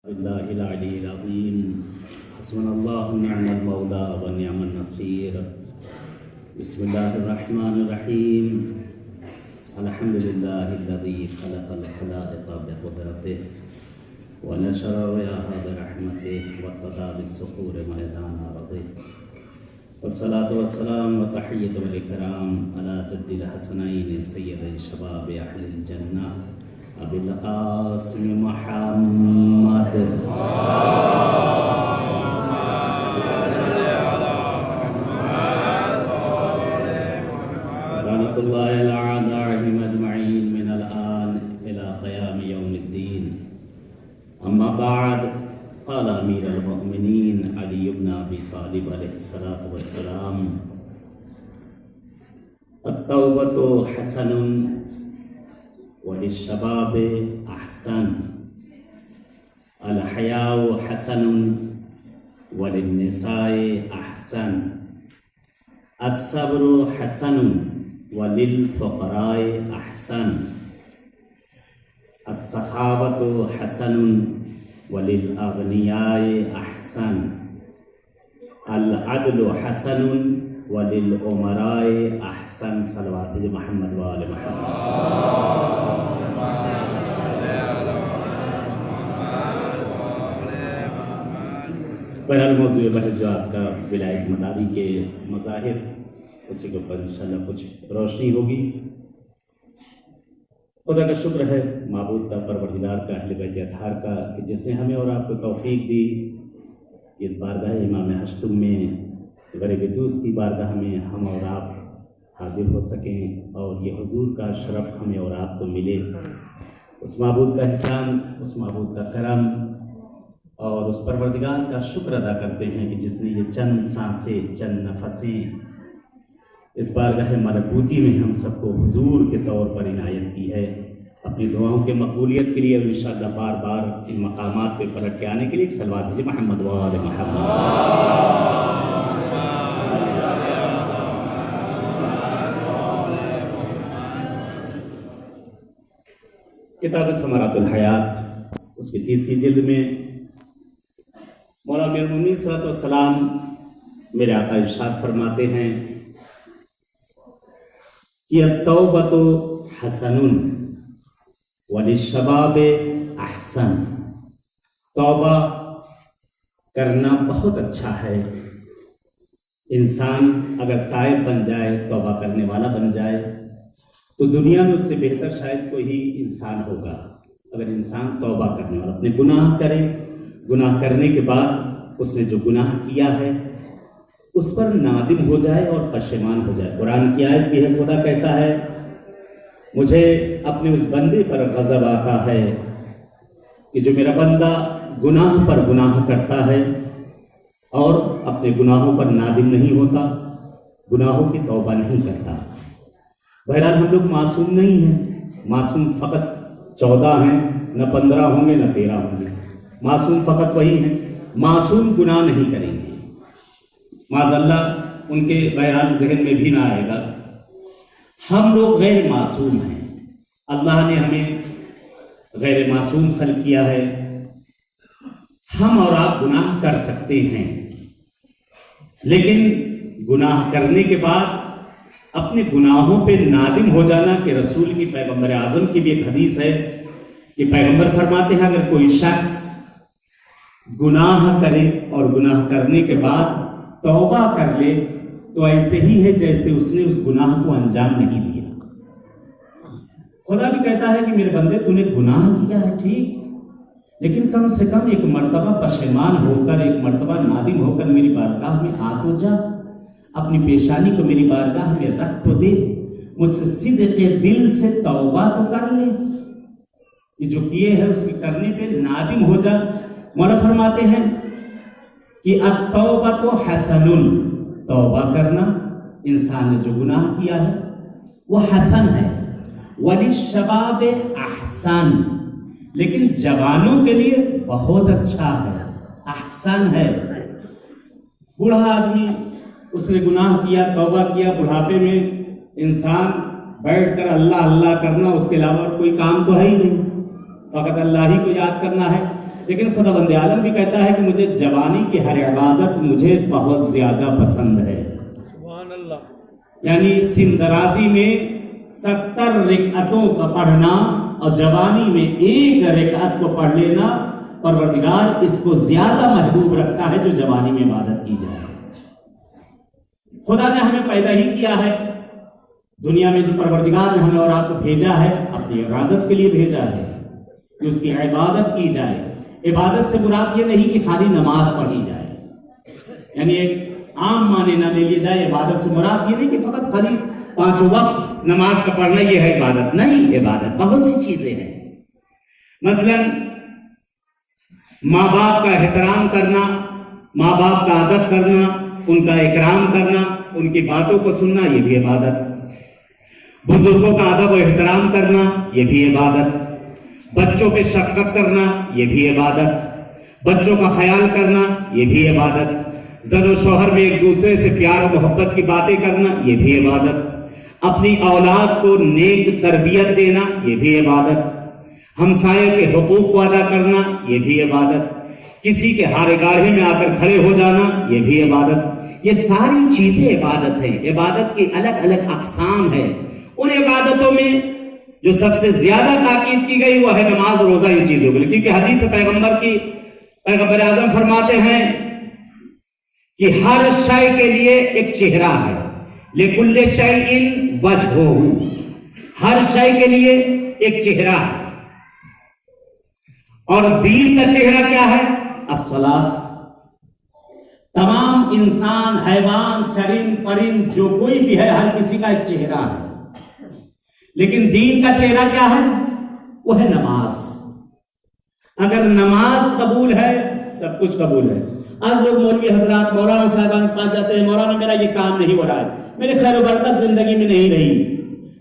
بالله العلي العظيم حسبنا الله ونعم المولى ونعم النصير بسم الله الرحمن الرحيم الحمد لله الذي خلق الخلائق بقدرته ونشر رياها برحمته وارتضى بالسحور ميدان أرضه والصلاة والسلام وتحية الكرام على جد الحسنين سيد شباب أهل الجنة أبي القاسم محمد رحمة الله على أعدائهم أجمعين من الآن إلى قيام يوم الدين أما بعد قال أمير المؤمنين علي بن أبي طالب عليه الصلاة والسلام التوبة حسن وللشباب أحسن الحياء حسن وللنساء أحسن الصبر حسن وللفقراء أحسن السخاوة حسن وللأغنياء أحسن العدل حسن وللأمراء أحسن صلوات محمد وآل محمد. بہرحال موضوع بحث جو آج کا ولایت مداری کے مظاہر اسی کے اوپر انشاءاللہ کچھ روشنی ہوگی. خدا کا شکر ہے معبود کا پروردگار کا اہل بیت اطہار کا کہ جس نے ہمیں اور آپ کو توفیق دی اس بارگاہ امام ہشتم میں غریب دوست کی بارگاہ میں ہم اور آپ حاضر ہو سکیں اور یہ حضور کا شرف ہمیں اور آپ کو ملے. اس معبود کا احسان، اس معبود کا کرم اور اس پروردگار کا شکر ادا کرتے ہیں کہ جس نے یہ چند سانسیں، چند نفسیں اس بارگاہ ملکوتی میں ہم سب کو حضور کے طور پر عنایت کی ہے. اپنی دعاؤں کے مقبولیت کے لیے انشاءاللہ بار بار ان مقامات پہ پلٹ کے آنے کے لیے ایک صلوات بھیجیں محمد وآل محمد. کتاب ثمرات الحیات اس کی تیسری جلد میں مولا امیر المومنین صلی اللہ علیہ وسلم میرے آقا ارشاد فرماتے ہیں کہ التوبۃ حسن وللشباب احسن. توبہ کرنا بہت اچھا ہے. انسان اگر تائب بن جائے، توبہ کرنے والا بن جائے تو دنیا میں اس سے بہتر شاید کوئی ہی انسان ہوگا. اگر انسان توبہ کرنے والا اپنے گناہ کرے، گناہ کرنے کے بعد اس نے جو گناہ کیا ہے اس پر نادم ہو جائے اور پشیمان ہو جائے. قرآن کی آیت بھی ہے، خدا کہتا ہے مجھے اپنے اس بندے پر غضب آتا ہے کہ جو میرا بندہ گناہ پر گناہ کرتا ہے اور اپنے گناہوں پر نادم نہیں ہوتا، گناہوں کی توبہ نہیں کرتا. بہرحال ہم لوگ معصوم نہیں ہیں. معصوم فقط 14 ہیں، نہ 15 ہوں گے نہ 13 ہوں گے. معصوم فقط وہی ہیں. معصوم گناہ نہیں کریں گے معاذ اللہ، ان کے بہرحال ذہن میں بھی نہ آئے گا. ہم لوگ غیر معصوم ہیں. اللہ نے ہمیں غیر معصوم خلق کیا ہے. ہم اور آپ گناہ کر سکتے ہیں، لیکن گناہ کرنے کے بعد اپنے گناہوں پہ نادم ہو جانا کہ رسول کی، پیغمبر اعظم کی بھی ایک حدیث ہے کہ پیغمبر فرماتے ہیں اگر کوئی شخص گناہ کرے اور گناہ کرنے کے بعد توبہ کر لے تو ایسے ہی ہے جیسے اس نے اس گناہ کو انجام نہیں دیا. خدا بھی کہتا ہے کہ میرے بندے تو نے گناہ کیا ہے ٹھیک، لیکن کم سے کم ایک مرتبہ پشیمان ہو کر، ایک مرتبہ نادم ہو کر میری بارگاہ میں آ تو جا، اپنی پیشانی کو میری بارگاہ میں رکھ تو دے، مجھ سے صدق دل سے توبہ تو کر لے، یہ جو کیے ہے اس کے کرنے پہ نادم ہو جا. مولا فرماتے ہیں کہ التوبۃ حسن، توبہ کرنا انسان نے جو گناہ کیا ہے وہ حسن ہے. وللشباب احسن، لیکن جوانوں کے لیے بہت اچھا ہے، احسن ہے. بوڑھا آدمی اس نے گناہ کیا، توبہ کیا، بڑھاپے میں انسان بیٹھ کر اللہ اللہ کرنا، اس کے علاوہ کوئی کام تو ہے ہی نہیں، فقط اللہ ہی کو یاد کرنا ہے. لیکن خدا بند عالم بھی کہتا ہے کہ مجھے جوانی کی ہر عبادت مجھے بہت زیادہ پسند ہے. سبحان اللہ. یعنی سندرازی میں 70 رکعتوں کا پڑھنا اور جوانی میں 1 رکعت کو پڑھ لینا، پروردگار اس کو زیادہ محبوب رکھتا ہے جو جوانی میں عبادت کی جائے. خدا نے ہمیں پیدا ہی کیا ہے دنیا میں، جو پروردگار نے ہمیں اور آپ کو بھیجا ہے اپنی عبادت کے لیے بھیجا ہے کہ اس کی عبادت کی جائے. عبادت سے مراد یہ نہیں کہ خالی نماز پڑھی جائے، یعنی ایک عام معنی نہ لے لی جائے. عبادت سے مراد یہ نہیں کہ فقط خالی 5 وقت نماز کا پڑھنا یہ ہے عبادت. نہیں، عبادت بہت سی چیزیں ہیں. مثلا ماں باپ کا احترام کرنا، ماں باپ کا ادب کرنا، ان کا اکرام کرنا، ان کی باتوں کو سننا، یہ بھی عبادت. بزرگوں کا ادب و احترام کرنا، یہ بھی عبادت. بچوں پہ شفقت کرنا، یہ بھی عبادت. بچوں کا خیال کرنا، یہ بھی عبادت. زن و شوہر میں ایک دوسرے سے پیار و محبت کی باتیں کرنا، یہ بھی عبادت. اپنی اولاد کو نیک تربیت دینا، یہ بھی عبادت. ہمسائے کے حقوق کو ادا کرنا، یہ بھی عبادت. کسی کے ہارے گاڑھے میں آ کر کھڑے ہو جانا، یہ بھی عبادت. یہ ساری چیزیں عبادت ہیں. عبادت کی الگ الگ اقسام ہے. ان عبادتوں میں جو سب سے زیادہ تاکید کی گئی وہ ہے نماز، روزہ، ان چیزوں کے لیے. کیونکہ حدیث پیغمبر اعظم فرماتے ہیں کہ ہر شے کے لیے ایک چہرہ ہے. لِكُلِّ شَيْءٍ وَجْهُ، ہر شے کے لیے ایک چہرہ ہے. اور دین کا چہرہ کیا ہے؟ الصلاۃ. تمام انسان، حیوان، چرند پرند جو کوئی بھی ہے، ہر کسی کا ایک چہرہ ہے. لیکن دین کا چہرہ کیا ہے؟ وہ ہے نماز. اگر نماز قبول ہے سب کچھ قبول ہے. آج لوگ مولوی حضرات، مولانا صاحبان کے پاس جاتے ہیں، مولانا میرا یہ کام نہیں ہو رہا ہے، میرے خیر و برکت زندگی میں نہیں رہی،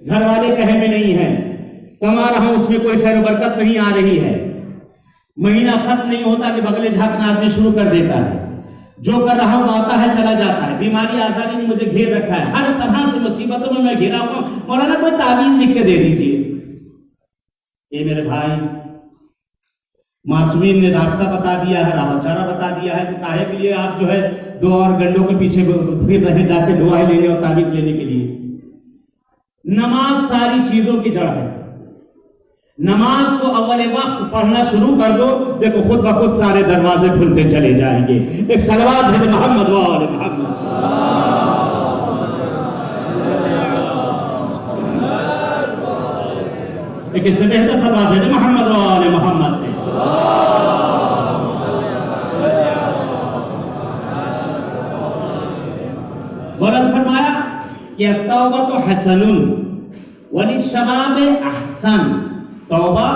گھر والے کہے میں نہیں ہے، کما رہا ہوں اس میں کوئی خیر و برکت نہیں آ رہی ہے، مہینہ ختم نہیں ہوتا کہ بغلے جھانکنا آدمی شروع کر دیتا ہے، جو کر رہا ہوں آتا ہے چلا جاتا ہے، بیماری آزاری نے مجھے گھیر رکھا ہے، ہر طرح سے مصیبتوں میں گھرا ہوں. مولانا کوئی تعویذ لکھ کے دے دیجیے. یہ میرے بھائی، معصومین نے راستہ بتا دیا ہے، راہ چارہ بتا دیا ہے، تو کاہے کے لیے آپ جو ہے 2 اور گنڈوں کے پیچھے پھر رہے جا کے دعائیں لینے اور تعویذ لینے کے لیے. نماز ساری چیزوں کی جڑ ہے. نماز کو اول وقت پڑھنا شروع کر دو، دیکھو خود بخود سارے دروازے کھلتے چلے جائیں گے. ایک صلوات ہے محمد و آل محمد. ایک اس سے بہتر صلوات ہے محمد و آل محمد. غلط فرمایا کہ التوبۃ حسن وللشباب احسن. توبہ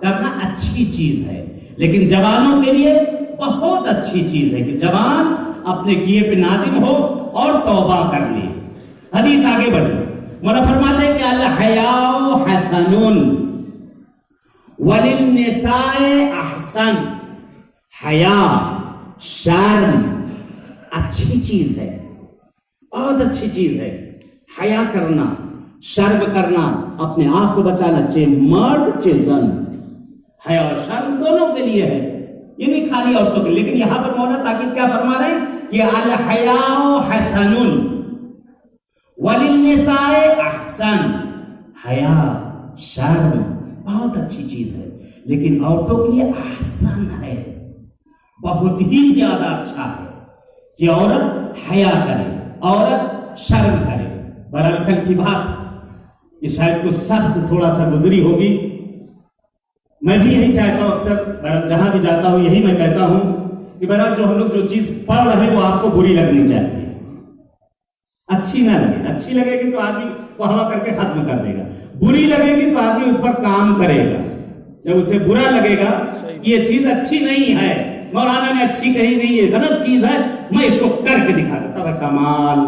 کرنا اچھی چیز ہے، لیکن جوانوں کے لیے بہت اچھی چیز ہے کہ جوان اپنے کیے پہ نادم ہو اور توبہ کر لے. حدیث آگے بڑھی، مولا فرماتے ہیں کہ الحیاء حسن وللنساء احسن. حیا، شرم اچھی چیز ہے، بہت اچھی چیز ہے. حیا کرنا، شرم کرنا، اپنے آپ کو بچانا، چاہے مرد چاہے زن. حیا اور شرم دونوں کے لیے ہے، یہ نہیں خالی عورتوں کے لیے. لیکن یہاں پر مولا تاکید کیا فرما رہے ہیں کہ الحیاء حسن وللنساء احسن. حیا، شرم بہت اچھی چیز ہے، لیکن عورتوں کے لیے احسن ہے، بہت ہی زیادہ اچھا ہے کہ عورت حیا کرے، عورت شرم کرے. بہرحال کل کی بات یہ شاید کچھ سخت تھوڑا سا گزری ہوگی. میں بھی یہی چاہتا ہوں، اکثر بہرحال جہاں بھی جاتا ہوں یہی میں کہتا ہوں کہ بہرحال جو ہم لوگ جو چیز پڑھ رہے ہیں وہ آپ کو بری لگنی چاہیے، اچھی نہ لگے. اچھی لگے گی تو آدمی وہ ہوا کر کے ختم کر دے گا، بری لگے گی تو آدمی اس پر کام کرے گا. جب اسے برا لگے گا یہ چیز اچھی نہیں ہے، مولانا نے اچھی کہی نہیں، یہ غلط چیز ہے، میں اس کو کر کے دکھا دیتا ہوں. کمال،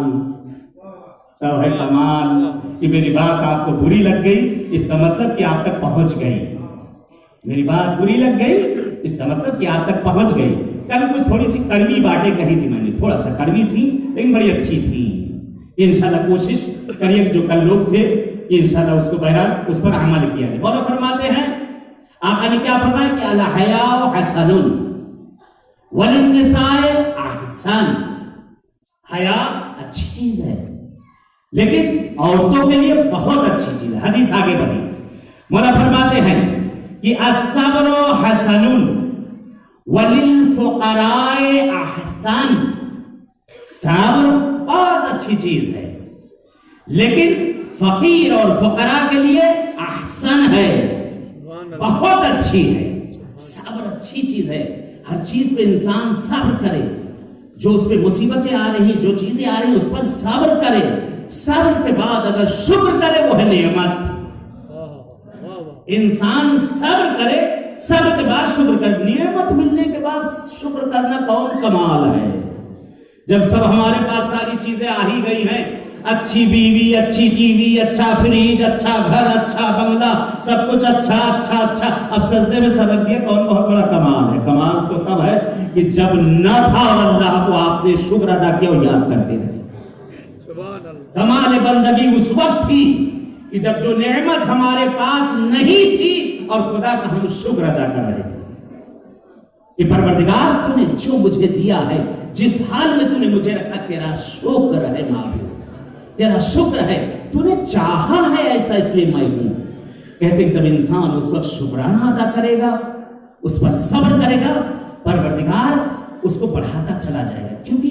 تب ہے کمال کہ میری بات آپ کو بری لگ گئی، اس کا مطلب کہ آپ تک پہنچ گئی. میری بات بری لگ گئی اس کا مطلب کہ آپ تک پہنچ گئی. کل کچھ تھوڑی سی کڑوی باتیں کہی تھی میں نے، تھوڑا سا کڑوی تھی لیکن بڑی اچھی تھی. انشاءاللہ کوشش کریے جو کل لوگ تھے کہ انشاءاللہ اس کو بہرحال اس پر عمل کیا جائے. مولا فرماتے ہیں آقا نے کیا فرمایا کہ الحیاء حسن وللنساء احسن، حیا اچھی چیز ہے لیکن عورتوں کے لیے بہت اچھی چیز ہے. حدیث آگے بڑھی، مولا فرماتے ہیں کہ الصبر حسن وللفقراء احسن، صبر بہت اچھی چیز ہے لیکن فقیر اور فقراء کے لیے احسن ہے، بہت اچھی ہے. صبر اچھی چیز ہے، ہر چیز پہ انسان صبر کرے، جو اس پہ مصیبتیں آ رہی ہیں، جو چیزیں آ رہی ہیں اس پر صبر کرے، صبر کے بعد اگر شکر کرے وہ ہے نعمت. انسان صبر کرے، صبر کے بعد شکر کرے، نعمت ملنے کے بعد شکر کرنا کون کمال ہے. جب سب ہمارے پاس ساری چیزیں آ ہی گئی ہیں، اچھی بیوی، اچھی ٹی وی، اچھا فریج، اچھا گھر، اچھا بنگلہ، سب کچھ اچھا اچھا اچھا، اب سجدے میں سبق دیا، کون بہت بڑا کمال ہے. کمال تو تب ہے کہ جب نہ تھا اللہ کو آپ نے شکر ادا کیا اور یاد کرتے رہے. کمال بندگی اس وقت تھی کہ جب جو نعمت ہمارے پاس نہیں تھی اور خدا کا ہم شکر ادا کر رہے تھے کہ پروردگار تو نے جو مجھے دیا ہے، جس حال میں تو نے مجھے رکھا، تیرا شکر ہے معبود، تیرا شکر ہے، تو نے چاہا ہے ایسا اس لیے میں ہوں. کہتے کہ جب انسان اس وقت شکرانہ ادا کرے گا، اس پر صبر کرے گا، پروردگار اس کو بڑھاتا چلا جائے گا. کیونکہ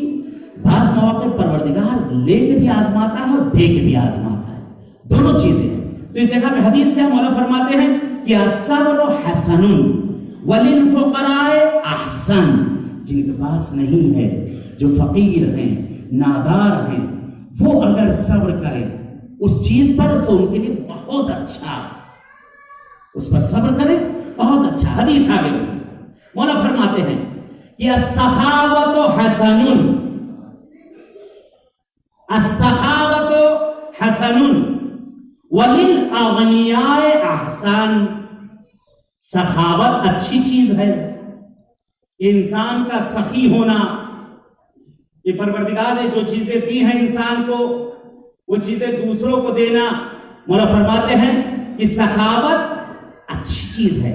بعض مواقع پروردگار لے کے بھی آزماتا ہے اور دے کے بھی آزماتا ہے، دونوں چیزیں ہیں. تو اس جگہ پہ حدیث کیا مولا فرماتے ہیں کہ الصبر حسن وللفقراء احسن، جن کے پاس نہیں ہے، جو فقیر ہیں، نادار ہیں، وہ اگر صبر کریں اس چیز پر تو ان کے لیے بہت اچھا، اس پر صبر کریں بہت اچھا. حدیث آگے مولا فرماتے ہیں کہ السخاوۃ حسن، السخاوۃ حسن وللاغنیاء احسن، سخاوت اچھی چیز ہے، انسان کا سخی ہونا. یہ پروردگار نے جو چیزیں دی ہیں انسان کو، وہ چیزیں دوسروں کو دینا. مولا فرماتے ہیں کہ سخاوت اچھی چیز ہے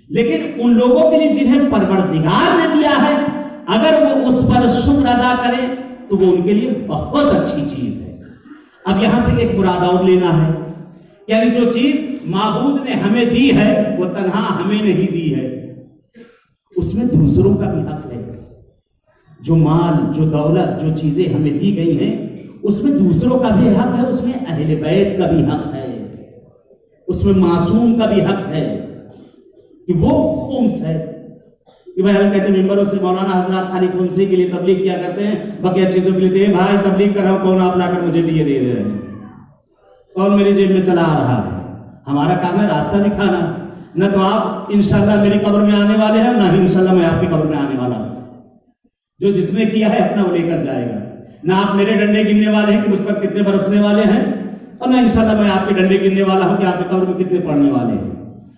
لیکن ان لوگوں کے لیے جنہیں پروردگار نے دیا ہے، اگر وہ اس پر شکر ادا کریں تو وہ ان کے لیے بہت اچھی چیز ہے. اب یہاں سے ایک مراد اور لینا ہے، یعنی جو چیز معبود نے ہمیں دی ہے وہ تنہا ہمیں نہیں دی ہے، اس میں دوسروں کا بھی حق ہے. جو مال، جو دولت، جو چیزیں ہمیں دی گئی ہیں اس میں دوسروں کا بھی حق ہے، اس میں اہل بیت کا بھی حق ہے، اس میں معصوم کا بھی حق ہے کہ وہ خمس ہے. کہ بھائی ہم کہتے ہیں ممبروں سے مولانا حضرات خالی خمسی کے لیے تبلیغ کیا کرتے ہیں، بقیہ چیزوں کے لیے دے. بھائی تبلیغ کر رہا ہوں، کون آپ لا کر مجھے دیے دے رہے ہیں، کون میری جیب میں چلا آ رہا ہے. ہمارا کام ہے راستہ دکھانا. نہ تو آپ انشاءاللہ میری قبر میں آنے والے ہیں، نہ ہی انشاءاللہ میں آپ کی قبر میں آنے والا ہوں. جو جس نے کیا ہے اپنا وہ لے کر جائے گا. نہ آپ میرے ڈنڈے گننے والے ہیں کہ مجھ پر کتنے برسنے والے ہیں، اور نہ انشاءاللہ میں آپ کے ڈنڈے گننے والا ہوں کہ آپ کی قبر میں کتنے پڑنے والے ہیں.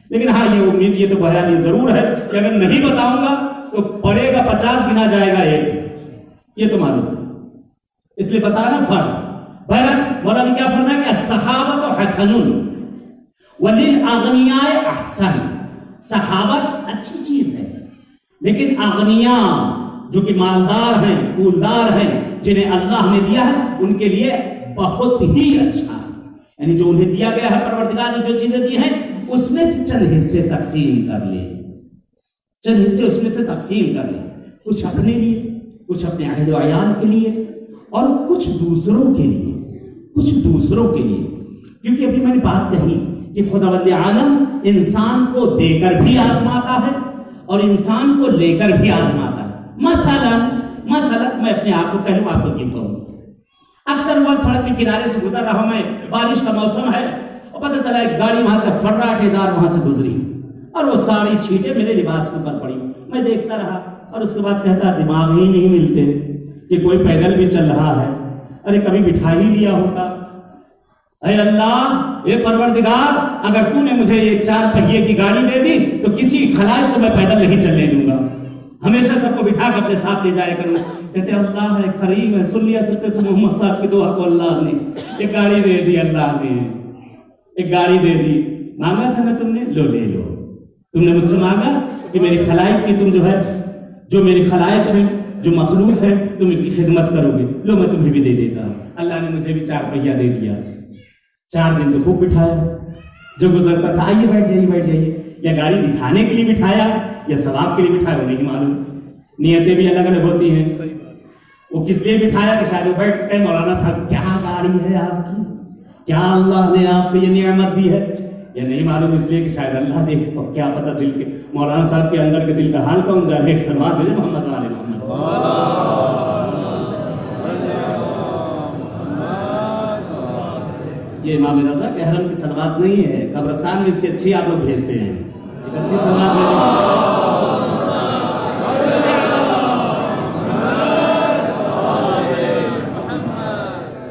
لیکن ہاں یہ امید، یہ تو بیان یہ ضرور ہے کہ اگر نہیں بتاؤں گا تو پڑے گا 50 گنا جائے گا 1، یہ تو معلوم ہے، اس لیے بتانا فرض. بہرحال مولا نے کیا فرمایا کہ السخاوۃ حسن وللاغنیاء احسن، سخاوت اچھی چیز ہے لیکن اغنیاء جو کہ مالدار ہیں، پولدار ہیں، جنہیں اللہ نے دیا ہے، ان کے لیے بہت ہی اچھا ہے. یعنی جو انہیں دیا گیا ہے، پروردگار نے جو چیزیں دی ہیں اس میں سے چند حصے تقسیم کر لیں، چند حصے اس میں سے تقسیم کر لیں، کچھ اپنے لیے، کچھ اپنے اہل و عیال کے لیے، اور کچھ دوسروں کے لیے، کچھ دوسروں کے لیے. کیونکہ ابھی میں نے بات کہی کہ خداوند عالم انسان کو دے کر بھی آزماتا ہے اور انسان کو لے کر بھی آزماتا ہے. مثلا میں اپنے آپ کو کہوں، آپ کو یہ کہوں، اکثر وہ سڑک کے کنارے سے گزر رہا ہوں میں، بارش کا موسم ہے، اور پتہ چلا ایک گاڑی وہاں سے فراٹے دار وہاں سے گزری اور وہ ساری چھینٹیں میرے لباس کے اوپر پڑی. میں دیکھتا رہا اور اس کے بعد کہتا دماغ ہی نہیں ملتے کہ کوئی پیدل بھی چل رہا ہے، ارے کبھی بٹھا ہی لیا ہوتا. اے اللہ، اے پروردگار، اگر تو نے مجھے یہ 4 پہیے کی گاڑی دے دی تو کسی خلائق کو میں پیدل نہیں چلنے دوں گا، ہمیشہ سب کو بٹھا کر اپنے ساتھ لے جایا کروں. کہتے اللہ ہے، کریم ہے، سن لیا سکتے سے محمد صاحب کی دعا کو اللہ نے ایک گاڑی دے دی، اللہ نے ایک گاڑی دے دی. مانگا تھا نا تم نے، لو لے لو. تم نے مجھ سے مانگا کہ میری خلائق کی تم جو میری خلائق ہیں، جو مخلوق ہے، تم ان کی خدمت کرو گے، لو میں تمہیں بھی دے دیتا ہوں۔ اللہ نے مجھے بھی 4 پہیا دے دیا۔ 4 دن تو خوب بٹھایا، جو گزرتا تھا آئیے بیٹھ جائیے بیٹھ جائیے، یا گاڑی دکھانے کے لیے بٹھایا یا ثواب کے لیے بٹھایا وہ نہیں معلوم، نیتیں بھی الگ الگ ہوتی ہیں۔ وہ کس لیے بٹھایا کہ شاید وہ بیٹھ کے مولانا صاحب کیا گاڑی ہے آپ کی، کیا اللہ نے آپ کو یہ نعمت دی ہے، یا نہیں معلوم اس لیے کہ شاید اللہ دیکھ، کیا پتہ دل کے مولانا صاحب کے اندر کے دل کا حال کون جانے۔ ایک سلوات بھیجے محمد والے محمد۔ یہ امام رضا کے حرم کی سلوات نہیں ہے، قبرستان میں اس سے اچھی آپ لوگ بھیجتے ہیں، ایک اچھی سلوات بھیجیں۔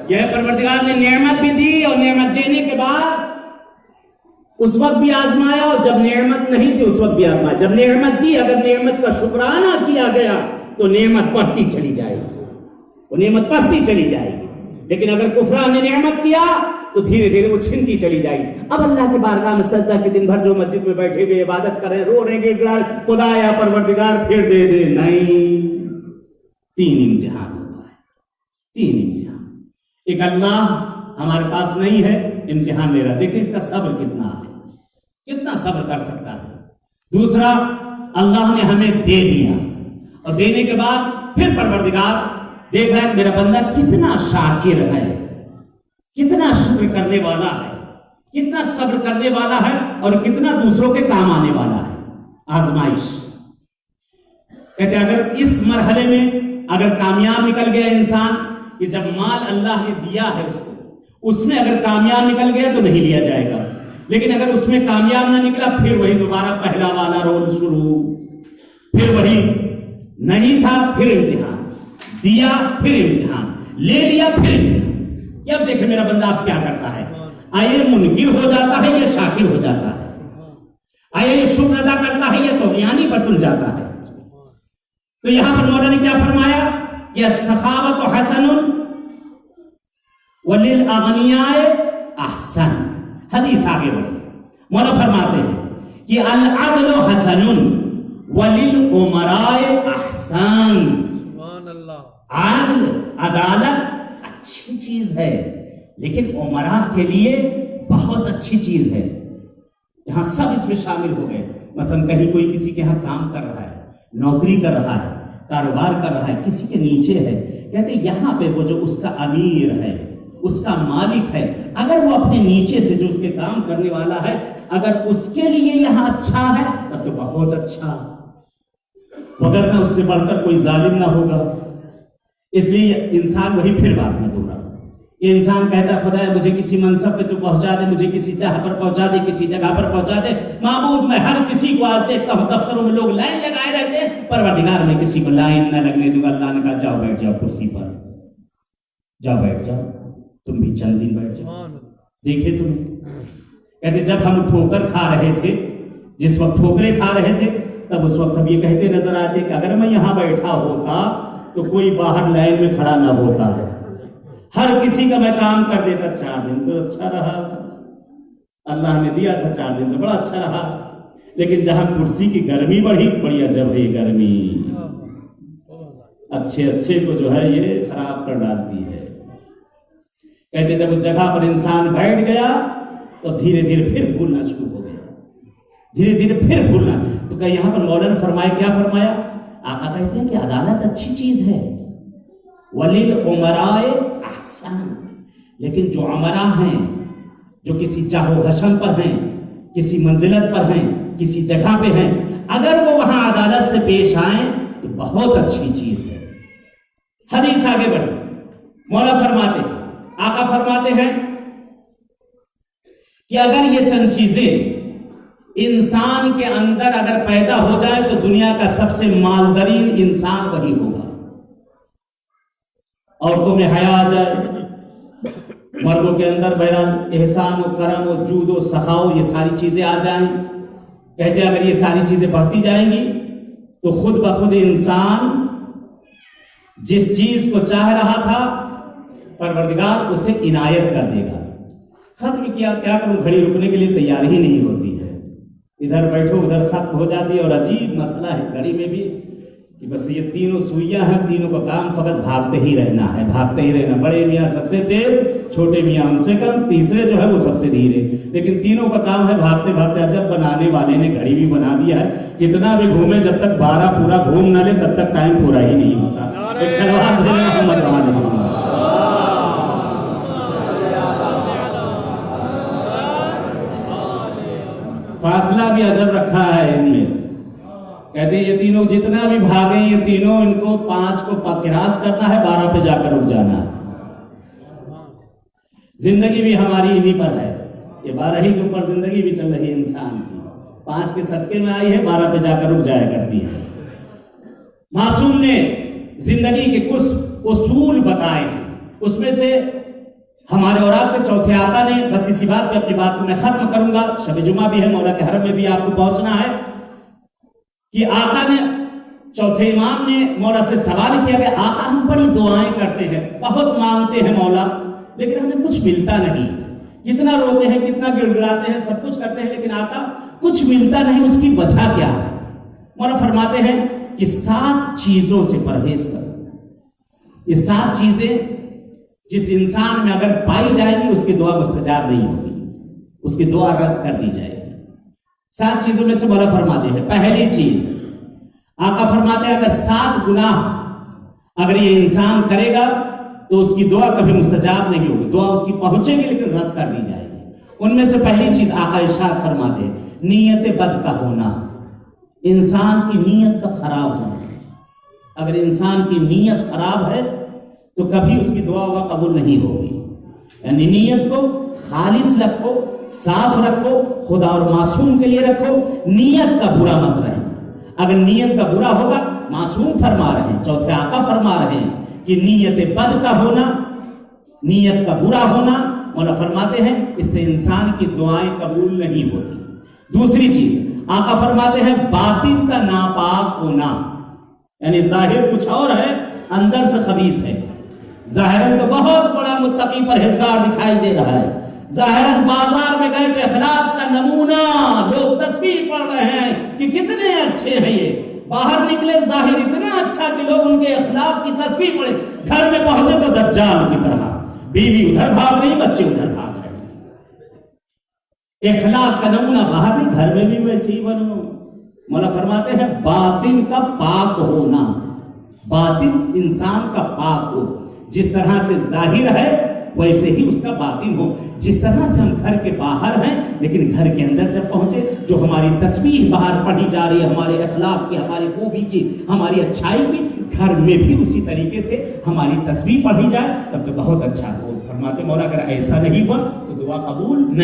یہ پروردگار نے نعمت بھی دی، اور نعمت دینے کے بعد اس وقت بھی آزمایا، اور جب نعمت نہیں تھی اس وقت بھی آزمایا۔ جب نعمت دی، اگر نعمت کا شکرانہ کیا گیا تو نعمت بڑھتی چلی جائے گی، وہ نعمت بڑھتی چلی جائے گی، لیکن اگر کفران نے نعمت کیا تو دھیرے دھیرے وہ چھنتی چلی جائے گی۔ اب اللہ کے بارگاہ میں سجدہ کے دن بھر جو مسجد میں بیٹھے ہوئے عبادت کر رہے ہیں، رو رہے ہیں کہ خدا یا پروردگار پھر دے دے، نہیں، 3 امتحان ہوتا ہے، 3 امتحان۔ ایک اللہ ہمارے پاس نہیں ہے، امتحان لے رہا، دیکھیں اس کا صبر کتنا ہے، کتنا صبر کر سکتا ہے۔ دوسرا، اللہ نے ہمیں دے دیا، اور دینے کے بعد پھر پروردگار دیکھ رہا ہے میرا بندہ کتنا شاکر ہے، کتنا شکر کرنے والا ہے، کتنا صبر کرنے والا ہے، اور کتنا دوسروں کے کام آنے والا ہے۔ آزمائش کہتے ہیں اگر اس مرحلے میں اگر کامیاب نکل گیا انسان، کہ جب مال اللہ نے دیا ہے اس میں اگر کامیاب نکل گیا تو نہیں لیا جائے گا، لیکن اگر اس میں کامیاب نہ نکلا پھر وہی دوبارہ پہلا والا رول شروع، پھر وہی نہیں تھا پھر امتحان، دیا پھر امتحان، لے لیا پھر امتحان۔ یہ اب دیکھیں میرا بندہ اب کیا کرتا ہے، آئے منکر ہو جاتا ہے یا شاکر ہو جاتا ہے، آئے یہ شکر ادا کرتا ہے یا طغیانی پر تل جاتا ہے۔ تو یہاں پر مولانا نے کیا فرمایا کہ السخاوۃ حسن وللأغنیاء احسن۔ حدیث آگے بڑھی، مولانا فرماتے ہیں کہ العدل حسن وللأمراء احسن۔ عدل، عدالت اچھی چیز ہے، لیکن امراء کے لیے بہت اچھی چیز ہے۔ یہاں سب اس میں شامل ہو گئے۔ مثلا کہیں کوئی کسی کے ہاں کام کر رہا ہے، نوکری کر رہا ہے، کاروبار کر رہا ہے، کسی کے نیچے ہے، کہتے یہاں پہ وہ جو اس کا امیر ہے، اس کا مالک ہے، اگر وہ اپنے نیچے سے جو اس کے کام کرنے والا ہے اگر اس کے لیے یہاں اچھا ہے تب تو بہت اچھا، وگرنہ اس سے بڑھ کر کوئی ظالم نہ ہوگا۔ اس لیے انسان وہی پھر بات میں دورا، یہ انسان کہتا خدا مجھے کسی منصب پہ تو پہنچا دے، مجھے کسی جگہ پر پہنچا دے، کسی جگہ پر پہنچا دے۔ معبود میں ہر کسی کو آج دیکھتا ہوں دفتروں میں لوگ لائن لگائے رہتے ہیں، پروردگار میں کسی کو لائن نہ لگنے دوں گا۔ اللہ نے کہا جاؤ بیٹھ جاؤ کرسی پر، جاؤ بیٹھ جاؤ، تم بھی چند دن بیٹھ جاؤ۔ دیکھے تمہیں کہتے جب ہم ٹھوکر کھا رہے تھے، جس وقت ٹھوکرے کھا رہے تھے، تب اس وقت ہم یہ کہتے نظر آتے کہ اگر میں یہاں بیٹھا ہوتا تو کوئی باہر لائن میں کھڑا نہ ہوتا، ہر کسی کا میں کام کر دیتا۔ 4 دن تو اچھا رہا، اللہ نے دیا تھا 4 دن تو بڑا اچھا رہا، لیکن جہاں کرسی کی گرمی بڑی عجب ہے، گرمی اچھے کو جو ہے یہ خراب کر ڈالتی ہے۔ کہتے جب اس جگہ پر انسان بیٹھ گیا تو دھیرے دھیرے پھر بھولنا شروع ہو گیا، دھیرے دھیرے پھر بھولنا۔ تو کہ یہاں پر مولانا فرمایا، کیا فرمایا؟ آقا کہتے ہیں کہ عدالت اچھی چیز ہے، وَلِلْأُمَرَاءِ احسن، لیکن جو امراء ہیں، جو کسی چاہو حشم پر ہیں، کسی منزلت پر ہیں، کسی جگہ پہ ہیں، اگر وہ وہاں عدالت سے پیش آئیں تو بہت اچھی چیز ہے۔ حدیث آگے بڑھے، مولا فرماتے ہیں، آقا فرماتے ہیں کہ اگر یہ چند چیزیں انسان کے اندر اگر پیدا ہو جائے تو دنیا کا سب سے مالدارین انسان وہی ہوگا۔ عورتوں میں حیا آ جائے، مردوں کے اندر بہرحال احسان و کرم و جود و سخاؤ، یہ ساری چیزیں آ جائیں۔ کہتے ہیں اگر یہ ساری چیزیں بڑھتی جائیں گی تو خود بخود انسان جس چیز کو چاہ رہا تھا پروردگار اسے عنایت کر دے گا۔ ختم کیا، کیا کروں، گھڑی رکنے کے لیے تیار ہی نہیں ہوتی ہے، ادھر بیٹھو ادھر ختم ہو جاتی ہے. اور عجیب مسئلہ ہے اس گھڑی میں بھی کہ بس یہ تینوں سوئیاں ہیں, تینوں کا کام فقط بھاگتے ہی رہنا ہے, بھاگتے ہی رہنا. بڑے میاں سب سے تیز, چھوٹے میاں ان سے کم, تیسرے جو ہے وہ سب سے دھیرے, لیکن تینوں کا کام ہے بھاگتے بھاگتے. جب بنانے والے نے گھڑی بھی بنا دیا ہے, کتنا بھی گھومے, جب تک 12 پورا گھوم نہ لے تب تک ٹائم پورا ہی نہیں ہوتا. ایک سلوات دے محمد رحمان. فاصلہ بھی عجب رکھا ہے ان میں. کہتے ہیں یہ تینوں جتنا بھی بھاگیں, یہ تینوں ان کو 5 کو کراس کرنا ہے, 12 پہ جا کر رک جانا ہے. زندگی بھی ہماری انہی پر ہے, یہ 12 ہی کے اوپر زندگی بھی چل رہی ہے انسان کی. 5 کے صدقے میں آئی ہے, 12 پہ جا کر رک جایا کرتی ہے. معصوم نے زندگی کے کچھ اصول بتائے ہیں, اس میں سے ہمارے اور آپ کے چوتھے آقا نے, بس اسی بات پہ اپنی بات کو میں ختم کروں گا, شب جمعہ بھی ہے, مولا کے حرم میں بھی آپ کو پہنچنا ہے, کہ آقا نے, چوتھے امام نے مولا سے سوال کیا کہ آقا ہم بڑی دعائیں کرتے ہیں, بہت مانگتے ہیں مولا, لیکن ہمیں کچھ ملتا نہیں. کتنا روتے ہیں, کتنا گڑ گڑاتے ہیں, سب کچھ کرتے ہیں, لیکن آقا کچھ ملتا نہیں, اس کی وجہ کیا ہے؟ مولا فرماتے ہیں کہ 7 چیزوں سے پرہیز کرو. یہ 7 چیزیں جس انسان میں اگر پائی جائے گی, اس کی دعا مستجاب نہیں ہوگی, اس کی دعا رد کر دی جائے گی. 7 چیزوں میں سے مولا فرماتے ہیں, پہلی چیز آقا فرماتے ہیں اگر 7 گناہ اگر یہ انسان کرے گا تو اس کی دعا کبھی مستجاب نہیں ہوگی, دعا اس کی پہنچے گی لیکن رد کر دی جائے گی. ان میں سے پہلی چیز آقا ارشاد فرماتے ہیں نیت بد کا ہونا, انسان کی نیت کا خراب ہونا. اگر انسان کی نیت خراب ہے تو کبھی اس کی دعا قبول نہیں ہوگی. یعنی نیت کو خالص رکھو, صاف رکھو, خدا اور معصوم کے لیے رکھو, نیت کا برا مت رہے. اگر نیت کا برا ہوگا, معصوم فرما رہے ہیں, چوتھے آقا فرما رہے ہیں کہ نیت بد کا ہونا, نیت کا برا ہونا, مولا فرماتے ہیں اس سے انسان کی دعائیں قبول نہیں ہوتی. دوسری چیز آقا فرماتے ہیں باطن کا ناپاک ہونا, یعنی ظاہر کچھ اور ہے, اندر سے خبیث ہے. ظاہراً تو بہت بڑا متقی پرہیزگار دکھائی دے رہا ہے, ظاہراً بازار میں گئے کہ اخلاق کا نمونہ, لوگ تسبیح پڑھ رہے ہیں کہ کتنے اچھے ہیں یہ, باہر نکلے ظاہر اتنا اچھا کہ لوگ ان کے اخلاق کی تسبیح پڑھے, گھر میں پہنچے تو دجال کی طرح, بیوی ادھر بھاگ رہی, بچے ادھر بھاگ رہے. اخلاق کا نمونہ باہر بھی, گھر میں بھی ویسے ہی بنو. مولا فرماتے ہیں باطن کا پاک ہونا, باطن انسان کا پاک ہو, جس طرح سے ظاہر ہے ویسے ہی اس کا باطن ہو. جس طرح سے ہم گھر کے باہر ہیں لیکن گھر کے اندر جب پہنچے, جو ہماری تسبیح باہر پڑھی جا رہی ہے, ہمارے اخلاق کی, ہماری خوبی کی, ہماری اچھائی کی, گھر میں بھی اسی طریقے سے ہماری تسبیح پڑھی جائے تب تو بہت اچھا ہو. فرماتے مولا اگر ایسا نہیں ہوا تو دعا قبول نہیں.